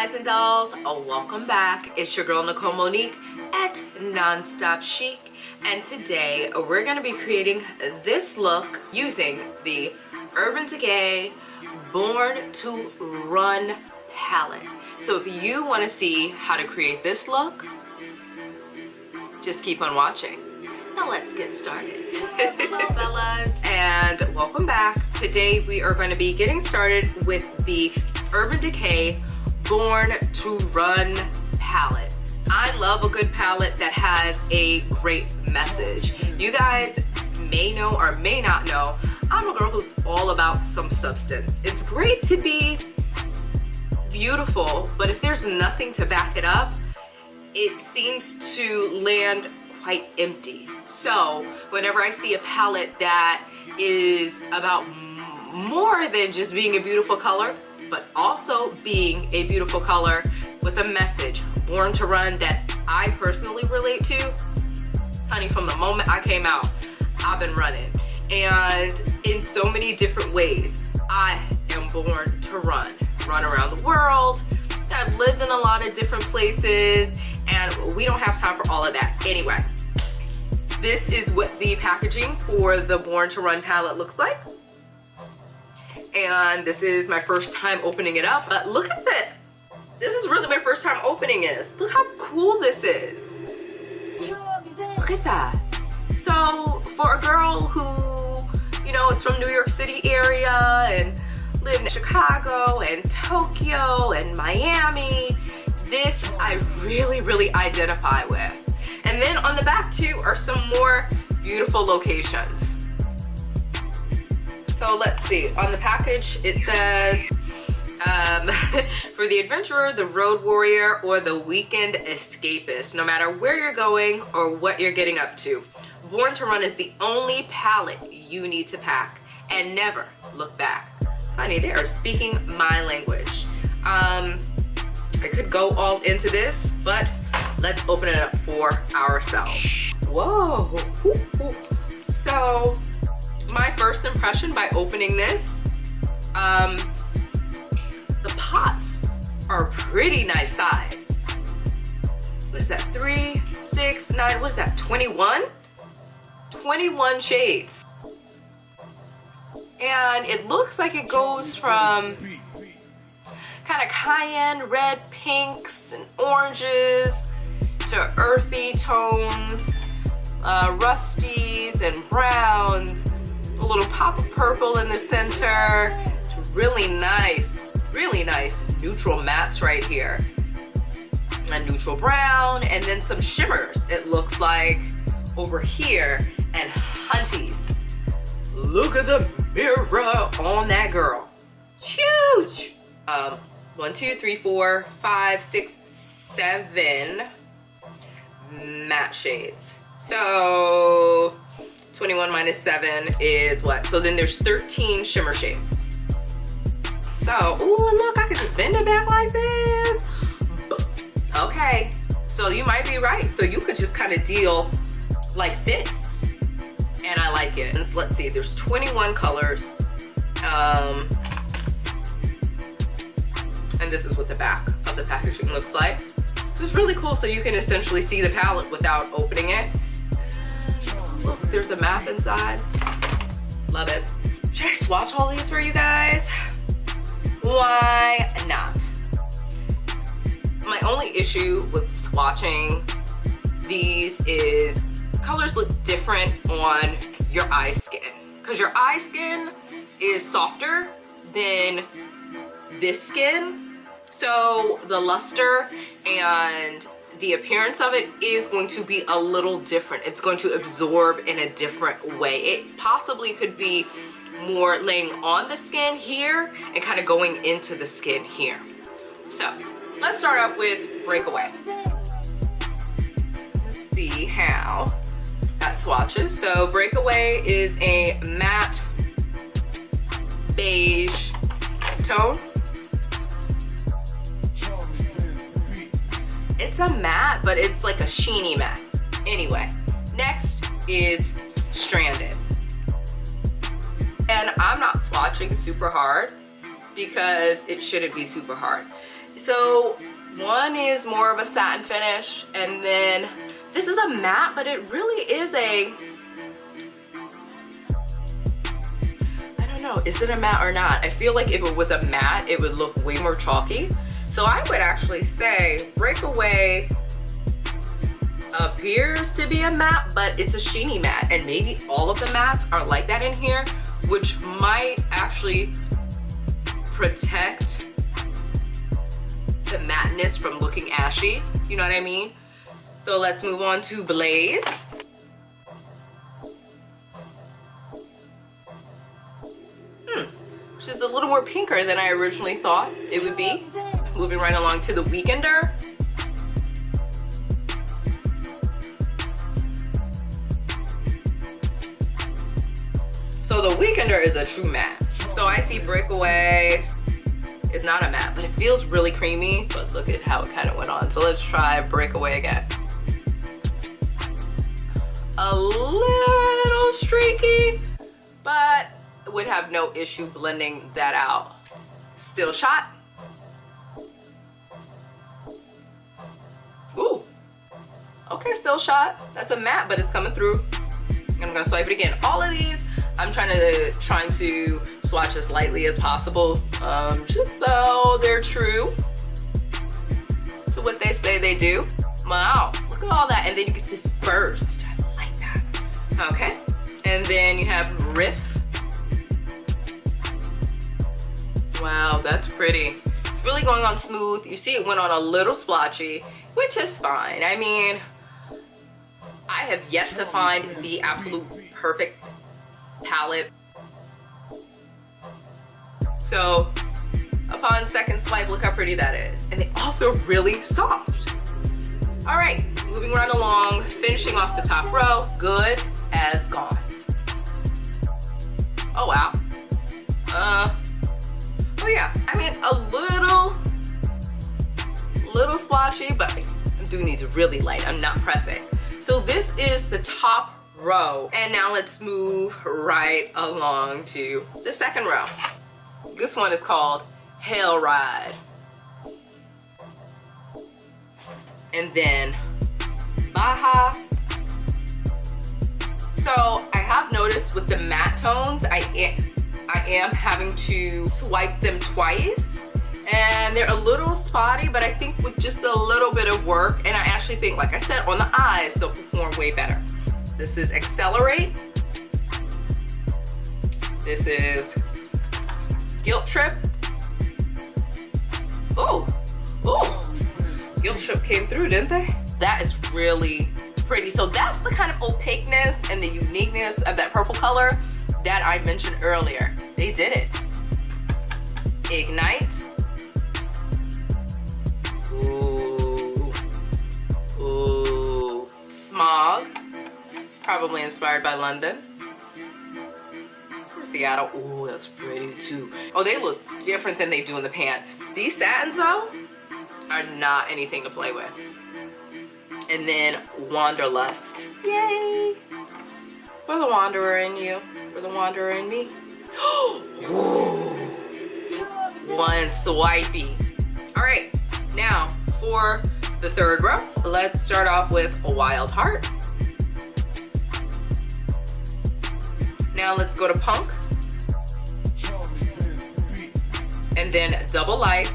guys and dolls, welcome back. It's your girl Nicole Monique at Nonstopchic, and today we're going to be creating this look using the Urban Decay Born to Run palette. So if you want to see how to create this look, just keep on watching. Now let's get started. Hello fellas, and welcome back. Today we are going to be getting started with the Urban Decay Born to Run palette. I love a good palette that has a great message. You guys may know or may not know, I'm a girl who's all about some substance. It's great to be beautiful, but if there's nothing to back it up, it seems to land quite empty. So whenever I see a palette that is about more than just being a beautiful color, but also being a beautiful color with a message, born to run, that I personally relate to, honey, from the moment I came out, I've been running. And in so many different ways, I am born to run around the world. I've lived in a lot of different places, and we don't have time for all of that. Anyway, this is what the packaging for the Born to Run palette looks like. And this is my first time opening it up, but look at that. This is really my first time opening this. Look how cool this is. Look at that. So for a girl who, you know, is from New York City area and lived in Chicago and Tokyo and Miami, this I really identify with. And then on the back too are some more beautiful locations. So let's see, on the package it says, for the adventurer, the road warrior, or the weekend escapist, no matter where you're going or what you're getting up to, Born to Run is the only palette you need to pack and never look back. Honey, they are speaking my language. I could go all into this, but let's open it up for ourselves. Whoa. So my first impression by opening this, the pots are a pretty nice size. What is that, 3, 6, 9, what is that, 21? 21 shades. And it looks like it goes from kind of cayenne red pinks and oranges to earthy tones, rusties and browns, a little pop of purple in the center. It's really nice neutral mattes right here. A neutral brown, and then some shimmers, it looks like, over here. And hunties, look at the mirror on that girl. Huge. 1, 2, 3, 4, 5, 6, 7 matte shades. So 21 minus 7 is what? So then there's 13 shimmer shades. So, ooh, look, I can just bend it back like this. Okay, so you might be right. So you could just kind of deal like this. And I like it. And let's see, there's 21 colors. And this is what the back of the packaging looks like. So it's really cool, so you can essentially see the palette without opening it. Look, there's a map inside. Love it. Should I swatch all these for you guys? Why not? My only issue with swatching these is colors look different on your eye skin, because your eye skin is softer than this skin, so the luster and the appearance of it is going to be a little different. It's going to absorb in a different way. It possibly could be more laying on the skin here and kind of going into the skin here. So let's start off with Breakaway. Let's see how that swatches. So Breakaway is a matte beige tone. It's a matte, but it's like a sheeny matte. Anyway, next is Stranded. And I'm not swatching super hard because it shouldn't be super hard. So one is more of a satin finish, and then this is a matte, but it really is a, I don't know, is it a matte or not? I feel like if it was a matte, it would look way more chalky. So I would actually say Breakaway appears to be a matte, but it's a sheeny matte, and maybe all of the mattes are like that in here, which might actually protect the matteness from looking ashy, you know what I mean? So let's move on to Blaze. Which is a little more pinker than I originally thought it would be. Moving right along to the Weekender. So the Weekender is a true matte. So I see Breakaway is not a matte, but it feels really creamy. But look at how it kind of went on. So let's try Breakaway again. A little streaky, but would have no issue blending that out. Still Shot. Ooh. Okay, Still Shot. That's a matte, but it's coming through. I'm gonna swipe it again. All of these, I'm trying to swatch as lightly as possible, just so they're true to what they say they do. Wow, look at all that, and then you get this burst. I like that. Okay, and then you have Riff. Wow, that's pretty. It's really going on smooth. You see it went on a little splotchy, which is fine. I mean, I have yet to find the absolute perfect palette. So upon second swipe, look how pretty that is. And they all feel really soft. All right, moving right along, finishing off the top row, Good as Gone. Oh wow. Oh yeah, I mean a little splotchy, but I'm doing these really light. I'm not pressing. So this is the top row, and now let's move right along to the second row. This one is called Hail Ride, and then Baja. So I have noticed with the matte tones, I am having to swipe them twice, and they're a little spotty, but I think with just a little bit of work, and I actually think, like I said, on the eyes, they'll perform way better. This is Accelerate. This is Guilt Trip. Oh, Guilt Trip came through, didn't they? That is really pretty. So that's the kind of opaqueness and the uniqueness of that purple color that I mentioned earlier. They did it. Ignite. Ooh. Smog. Probably inspired by London. Or Seattle. Ooh, that's pretty too. Oh, they look different than they do in the pan. These satins though are not anything to play with. And then Wanderlust. Yay! For the wanderer in you. For the wanderer in me. One swipey. All right, now for the third row, let's start off with a Wild Heart. Now let's go to Punk. And then Double Life.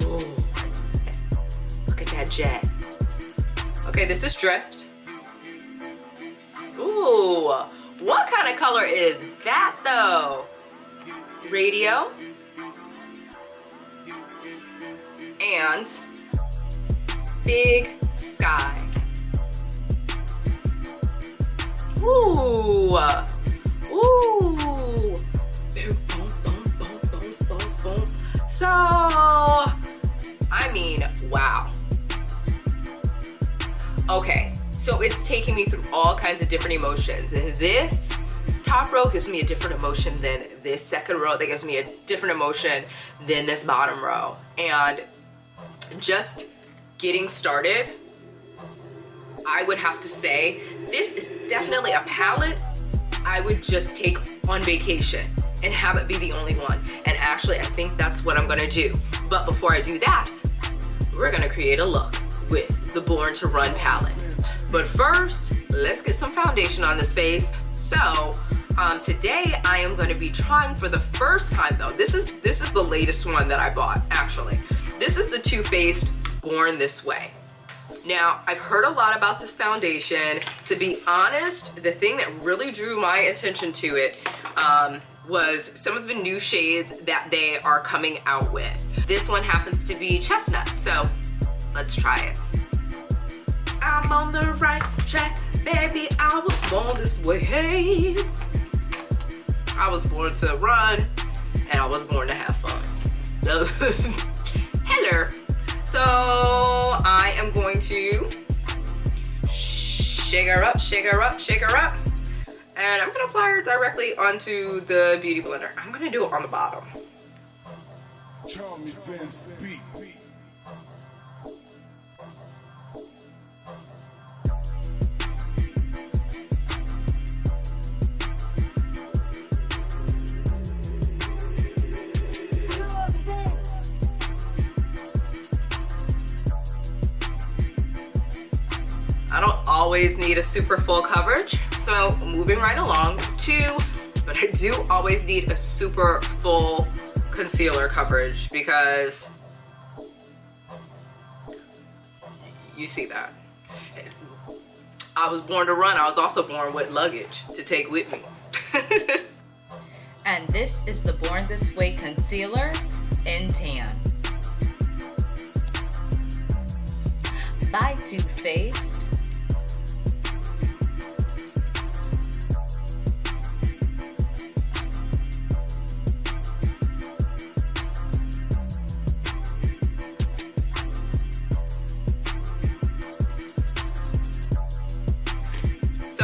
Ooh. Look at that jet. Okay, this is Drift. Ooh, what kind of color is that though? Radio. And Big Sky. Ooh. Ooh. So, I mean, wow. Okay, so it's taking me through all kinds of different emotions. This top row gives me a different emotion than this second row. That gives me a different emotion than this bottom row. And just getting started, I would have to say this is definitely a palette I would just take on vacation and have it be the only one. And actually, I think that's what I'm gonna do. But before I do that, we're gonna create a look with the Born to Run palette. But first, let's get some foundation on this face. So, today I am gonna be trying for the first time though. This is the latest one that I bought, actually. This is the Too Faced Born This Way. Now, I've heard a lot about this foundation. To be honest, the thing that really drew my attention to it was some of the new shades that they are coming out with. This one happens to be chestnut, so let's try it. I'm on the right track, baby, I was born this way. Hey, I was born to run, and I was born to have fun. So, hello. So I am going to shake her up, shake her up, shake her up. And I'm gonna apply her directly onto the Beauty Blender. I'm gonna do it on the bottom. I don't always need a super full coverage, so moving right along. 2, but I do always need a super full concealer coverage because you see that. I was born to run. I was also born with luggage to take with me. And this is the Born This Way concealer in tan by Too Faced.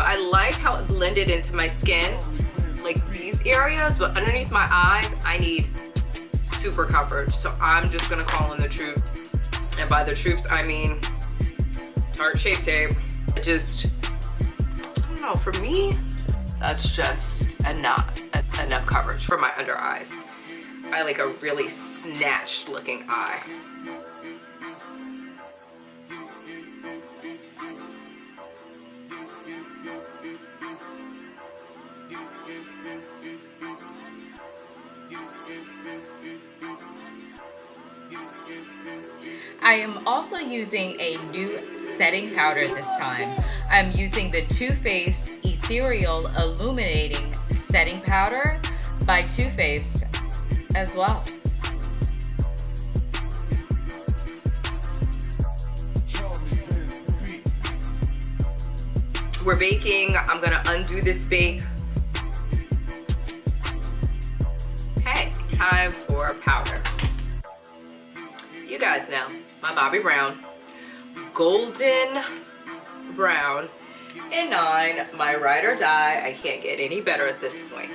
I like how it blended into my skin, like these areas, but underneath my eyes, I need super coverage. So I'm just gonna call in the troops. And by the troops, I mean Tarte Shape Tape. I don't know, for me, that's just enough coverage for my under eyes. I like a really snatched looking eye. I am also using a new setting powder this time. I'm using the Too Faced Ethereal Illuminating Setting Powder by Too Faced as well. We're baking. I'm gonna undo this bake. Okay, time for powder. You guys know, my Bobbi Brown, golden brown, and 9, my ride or die. I can't get any better at this point.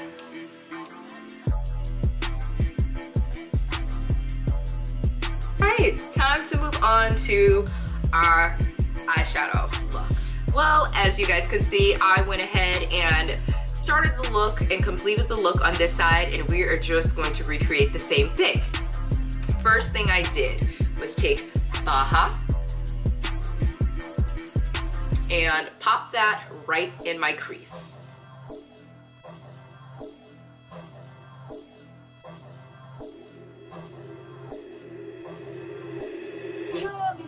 Alright, time to move on to our eyeshadow look. Well, as you guys can see, I went ahead and started the look and completed the look on this side, and we are just going to recreate the same thing. First thing I did was take Baja and pop that right in my crease.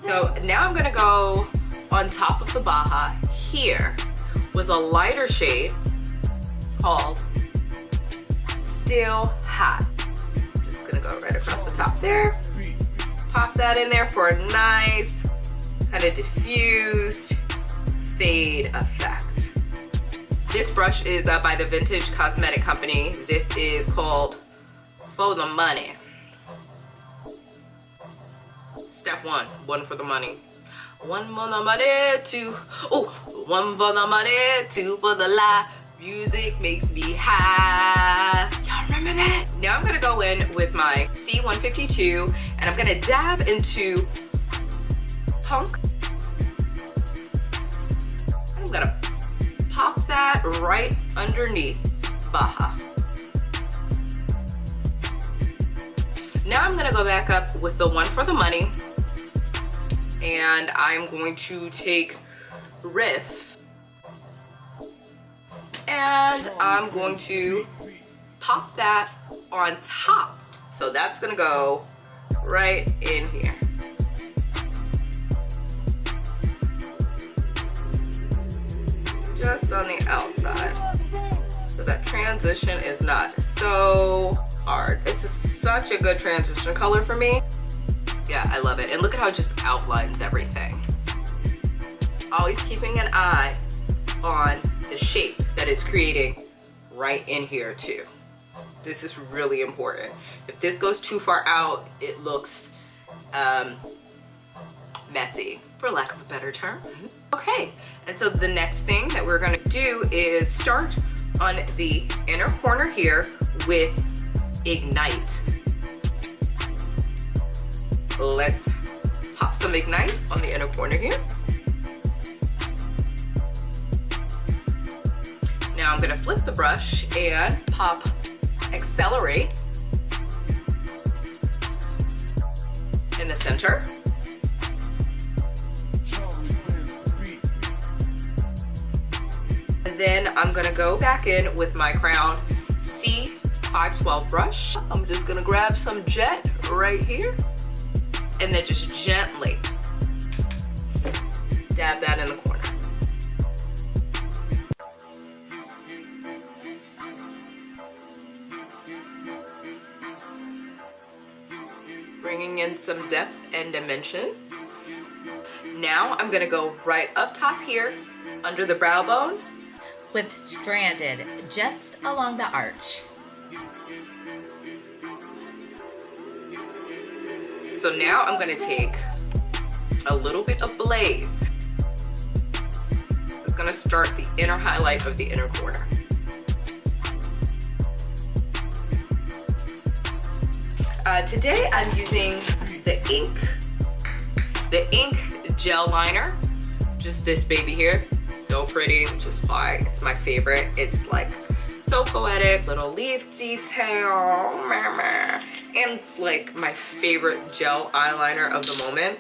So now I'm gonna go on top of the Baja here with a lighter shade called Still Hot. Just gonna go right across the top there. Pop that in there for a nice kind of diffused fade effect. This brush is by the Vintage Cosmetic Company. This is called For the Money. Step 1, 1 for the money. 1 for the money, 2, 1 for the money, 2 for the life. Music makes me high. Y'all remember that? Now I'm gonna go in with my C152 and I'm gonna dab into Punk. I'm gonna pop that right underneath Baja. Now I'm gonna go back up with the one for the money, and I'm going to take Riff, and I'm going to pop that on top. So that's gonna go right in here. Just on the outside. So that transition is not so hard. This is such a good transition color for me. Yeah, I love it. And look at how it just outlines everything. Always keeping an eye on the shape that it's creating right in here too. This is really important. If this goes too far out, it looks messy, for lack of a better term. Okay, and so the next thing that we're gonna do is start on the inner corner here with Ignite. Let's pop some Ignite on the inner corner here. Now I'm gonna flip the brush and pop Accelerate in the center. And then I'm gonna go back in with my Crown C512 brush. I'm just gonna grab some jet right here and then just gently dab that in the corner. Bringing in some depth and dimension. Now I'm gonna go right up top here under the brow bone with Stranded just along the arch. So now I'm gonna take a little bit of Blaze. It's gonna start the inner highlight of the inner corner. Today I'm using the ink gel liner, just this baby here. So pretty, which is why it's my favorite. It's like so poetic, little leaf detail, and it's like my favorite gel eyeliner of the moment.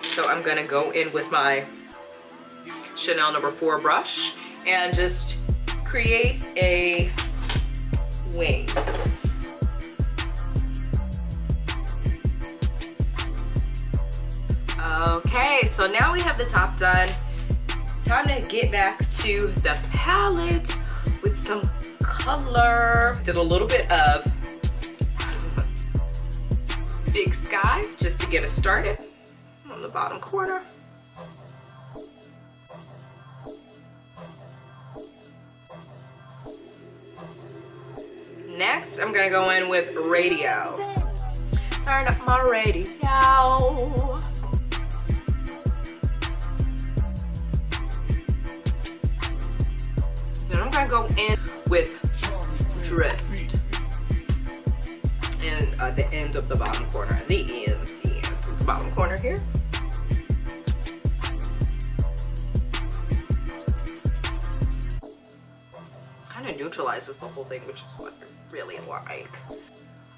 So I'm gonna go in with my Chanel No. 4 brush and just create a wing. Okay, so now we have the top done. Time to get back to the palette with some color. Did a little bit of Big Sky just to get us started on the bottom corner. Next, I'm gonna go in with Radio. Turn up my radio. Then I'm gonna go in with Drift. And the end of the bottom corner. The end of the bottom corner here. Kind of neutralizes the whole thing, which is what I really like.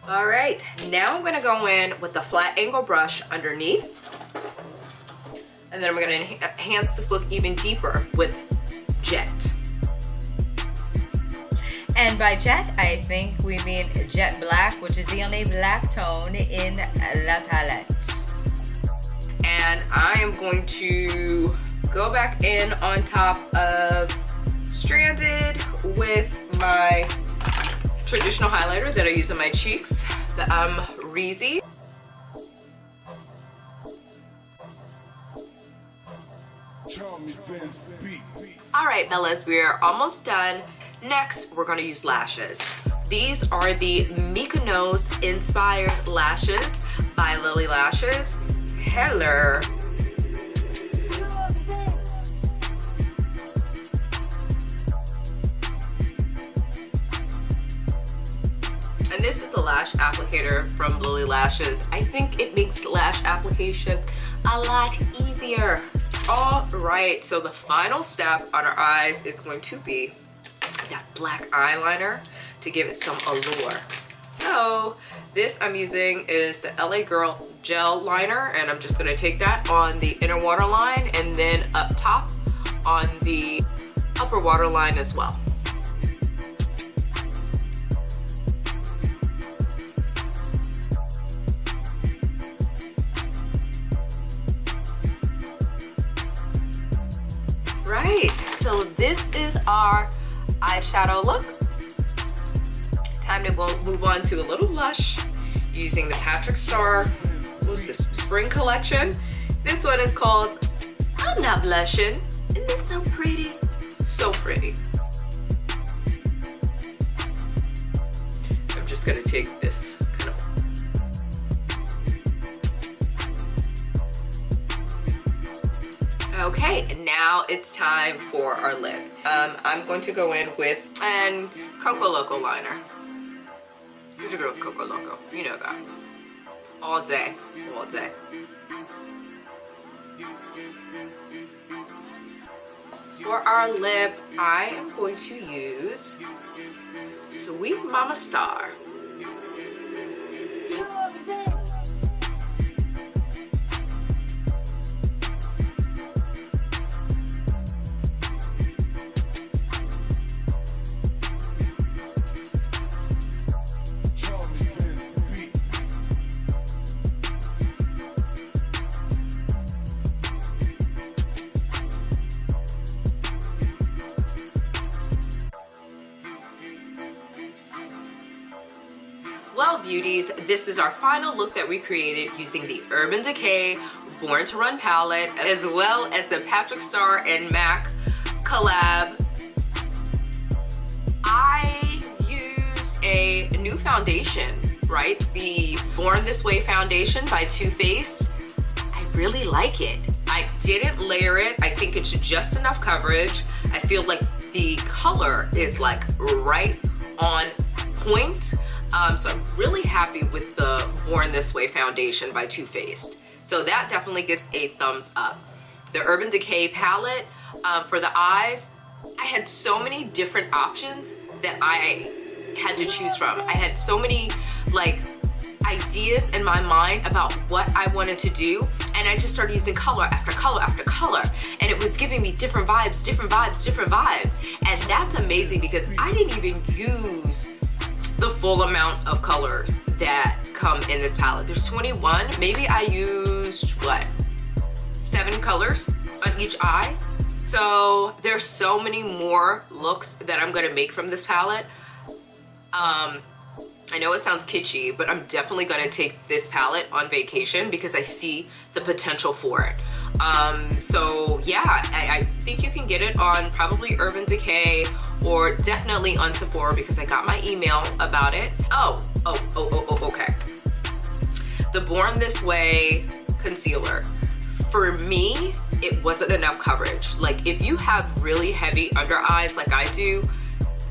All right, now I'm gonna go in with the flat angle brush underneath. And then I'm gonna enhance this look even deeper with Jet. And by jet, I think we mean jet black, which is the only black tone in La Palette. And I am going to go back in on top of Stranded with my traditional highlighter that I use on my cheeks, the Reezy. All right, Bellas, we are almost done. Next, we're going to use lashes. These are the Mykonos inspired lashes by Lily Lashes. Hello. And this is the lash applicator from Lily Lashes. I think it makes lash application a lot easier. All right, so the final step on our eyes is going to be that black eyeliner to give it some allure. So this I'm using is the LA Girl Gel Liner, and I'm just gonna take that on the inner waterline and then up top on the upper waterline as well. Right, so this is our eyeshadow look. Time to move on to a little blush using the Patrick Star, what was this, spring collection. This one is called I'm Not Blushing. Isn't this so pretty? So pretty. I'm just gonna take this kind of. Okay, and now it's time for our lip. I'm going to go in with an Coco Loco liner. Who's your girl with Coco Loco? You know that. All day, all day. For our lip, I am going to use Sweet Mama Star. Well, beauties, this is our final look that we created using the Urban Decay Born to Run palette, as well as the Patrick Star and MAC collab. I used a new foundation, right? The Born This Way foundation by Too Faced. I really like it. I didn't layer it. I think it's just enough coverage. I feel like the color is like right on point. So I'm really happy with the Born This Way foundation by Too Faced. So that definitely gets a thumbs up. The Urban Decay palette, for the eyes, I had so many different options that I had to choose from. I had so many like ideas in my mind about what I wanted to do, and I just started using color after color after color, and it was giving me different vibes, different vibes, different vibes. And that's amazing because I didn't even use the full amount of colors that come in this palette. There's 21, maybe I used, what, 7 colors on each eye? So there's so many more looks that I'm gonna make from this palette. I know it sounds kitschy, but I'm definitely gonna take this palette on vacation because I see the potential for it. So yeah, I think you can get it on probably Urban Decay or definitely on Sephora because I got my email about it. Okay. The Born This Way concealer. For me, it wasn't enough coverage. Like if you have really heavy under eyes like I do,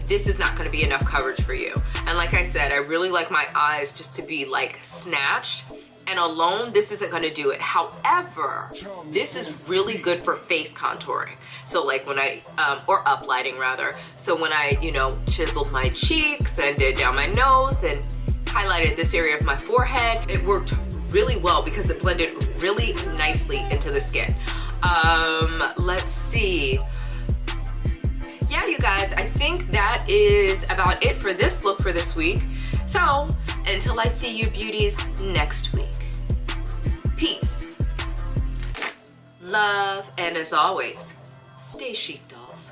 this is not gonna be enough coverage for you. And like I said, I really like my eyes just to be like snatched, and alone, this isn't gonna do it. However, this is really good for face contouring. So like when I, or uplighting rather. So when I, you know, chiseled my cheeks and did down my nose and highlighted this area of my forehead, it worked really well because it blended really nicely into the skin. Let's see. Yeah, you guys, I think that is about it for this look for this week. So, until I see you beauties next week, peace, love, and as always, stay chic, dolls.